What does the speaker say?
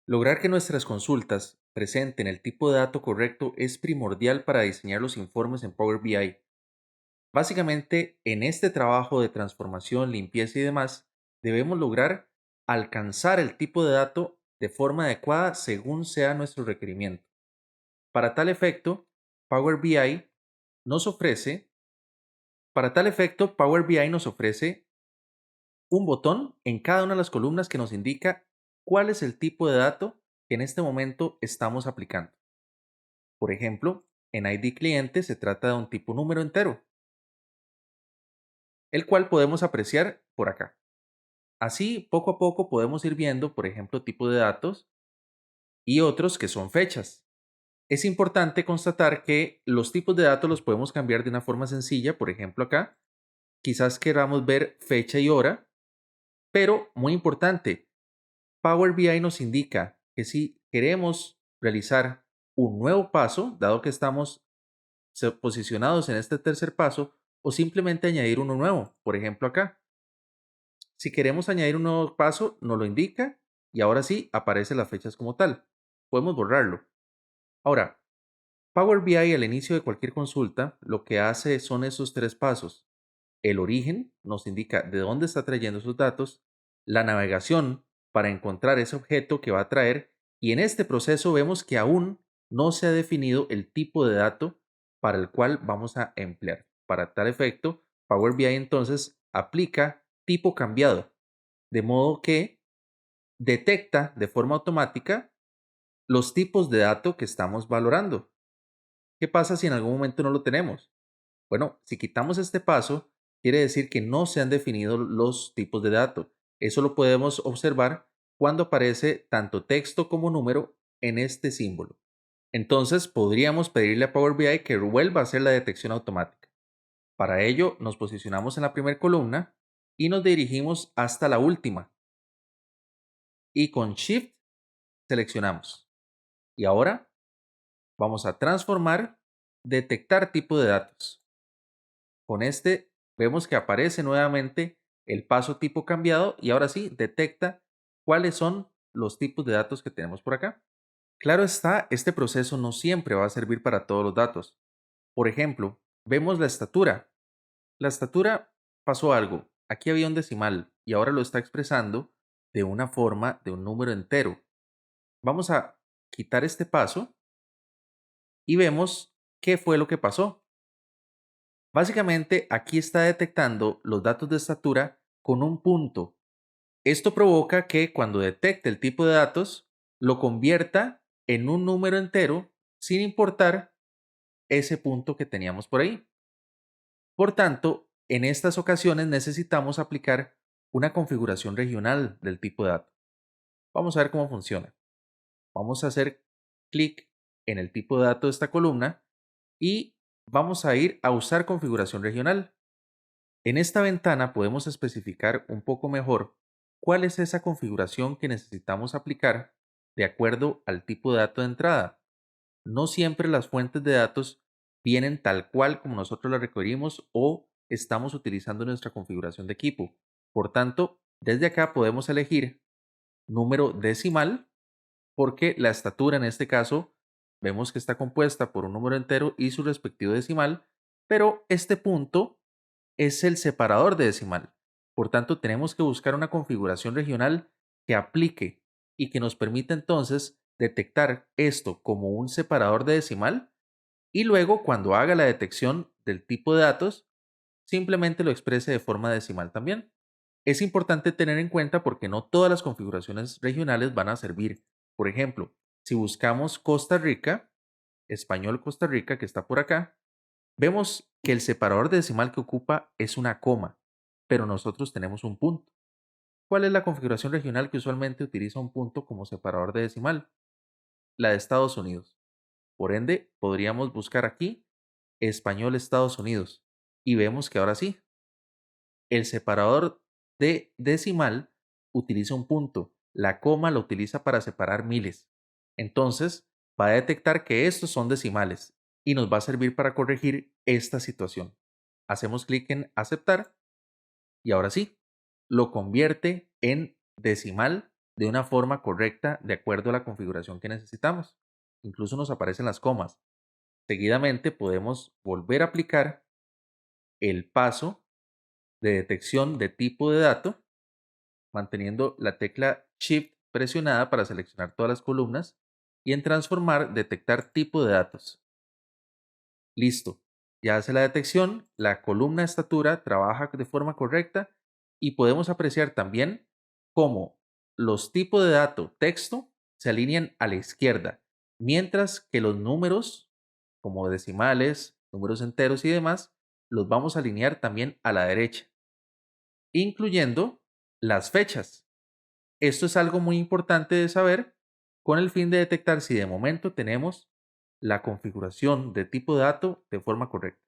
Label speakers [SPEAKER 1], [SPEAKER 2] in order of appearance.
[SPEAKER 1] Lograr que nuestras consultas presenten el tipo de dato correcto es primordial para diseñar los informes en Power BI. Básicamente, en este trabajo de transformación, limpieza y demás, debemos lograr alcanzar el tipo de dato de forma adecuada según sea nuestro requerimiento. Para tal efecto, Power BI nos ofrece, Power BI nos ofrece un botón en cada una de las columnas que nos indica cuál es el tipo de dato que en este momento estamos aplicando. Por ejemplo, en ID cliente se trata de un tipo número entero, el cual podemos apreciar por acá. Así, poco a poco podemos ir viendo, por ejemplo, tipo de datos y otros que son fechas. Es importante constatar que los tipos de datos los podemos cambiar de una forma sencilla, por ejemplo acá, quizás queramos ver fecha y hora, pero muy importante, Power BI nos indica que si queremos realizar un nuevo paso, dado que estamos posicionados en este tercer paso, o simplemente añadir uno nuevo, por ejemplo acá. Si queremos añadir un nuevo paso, nos lo indica y ahora sí aparecen las fechas como tal. Podemos borrarlo. Ahora, Power BI al inicio de cualquier consulta lo que hace son esos tres pasos. El origen nos indica de dónde está trayendo esos datos, la navegación para encontrar ese objeto que va a traer y en este proceso vemos que aún no se ha definido el tipo de dato para el cual vamos a emplear. Para tal efecto, Power BI entonces aplica tipo cambiado, de modo que detecta de forma automática los tipos de dato que estamos valorando. ¿Qué pasa si en algún momento no lo tenemos? Bueno, si quitamos este paso, quiere decir que no se han definido los tipos de datos. Eso lo podemos observar cuando aparece tanto texto como número en este símbolo. Entonces, podríamos pedirle a Power BI que vuelva a hacer la detección automática. Para ello, nos posicionamos en la primera columna y nos dirigimos hasta la última. Y con Shift seleccionamos. Y ahora vamos a transformar, detectar tipo de datos. Con este vemos que aparece nuevamente el paso tipo cambiado y ahora sí detecta cuáles son los tipos de datos que tenemos por acá. Claro está, este proceso no siempre va a servir para todos los datos. Por ejemplo, vemos la estatura. La estatura pasó algo. Aquí había un decimal y ahora lo está expresando de una forma de un número entero. Vamos a quitar este paso y vemos qué fue lo que pasó. Básicamente, aquí está detectando los datos de estatura con un punto. Esto provoca que cuando detecte el tipo de datos, lo convierta en un número entero sin importar ese punto que teníamos por ahí. Por tanto, en estas ocasiones necesitamos aplicar una configuración regional del tipo de dato. Vamos a ver cómo funciona. Vamos a hacer clic en el tipo de dato de esta columna y vamos a ir a usar configuración regional. En esta ventana podemos especificar un poco mejor cuál es esa configuración que necesitamos aplicar de acuerdo al tipo de dato de entrada. No siempre las fuentes de datos vienen tal cual como nosotros las requerimos o estamos utilizando nuestra configuración de equipo. Por tanto, desde acá podemos elegir número decimal porque la estatura en este caso vemos que está compuesta por un número entero y su respectivo decimal, pero este punto es el separador de decimal. Por tanto, tenemos que buscar una configuración regional que aplique y que nos permita entonces detectar esto como un separador de decimal y luego cuando haga la detección del tipo de datos, simplemente lo exprese de forma decimal también. Es importante tener en cuenta porque no todas las configuraciones regionales van a servir. Por ejemplo, si buscamos Costa Rica, español Costa Rica, que está por acá, vemos que el separador de decimal que ocupa es una coma, pero nosotros tenemos un punto. ¿Cuál es la configuración regional que usualmente utiliza un punto como separador de decimal? La de Estados Unidos. Por ende, podríamos buscar aquí español Estados Unidos y vemos que ahora sí, el separador de decimal utiliza un punto, la coma lo utiliza para separar miles. Entonces, va a detectar que estos son decimales y nos va a servir para corregir esta situación. Hacemos clic en aceptar y ahora sí, lo convierte en decimal de una forma correcta de acuerdo a la configuración que necesitamos. Incluso nos aparecen las comas. Seguidamente podemos volver a aplicar el paso de detección de tipo de dato, manteniendo la tecla Shift presionada para seleccionar todas las columnas y en transformar detectar tipo de datos. Listo. Ya hace la detección, la columna estatura trabaja de forma correcta y podemos apreciar también cómo los tipos de dato texto se alinean a la izquierda, mientras que los números, como decimales, números enteros y demás, los vamos a alinear también a la derecha, incluyendo las fechas. Esto es algo muy importante de saber con el fin de detectar si de momento tenemos la configuración de tipo de dato de forma correcta.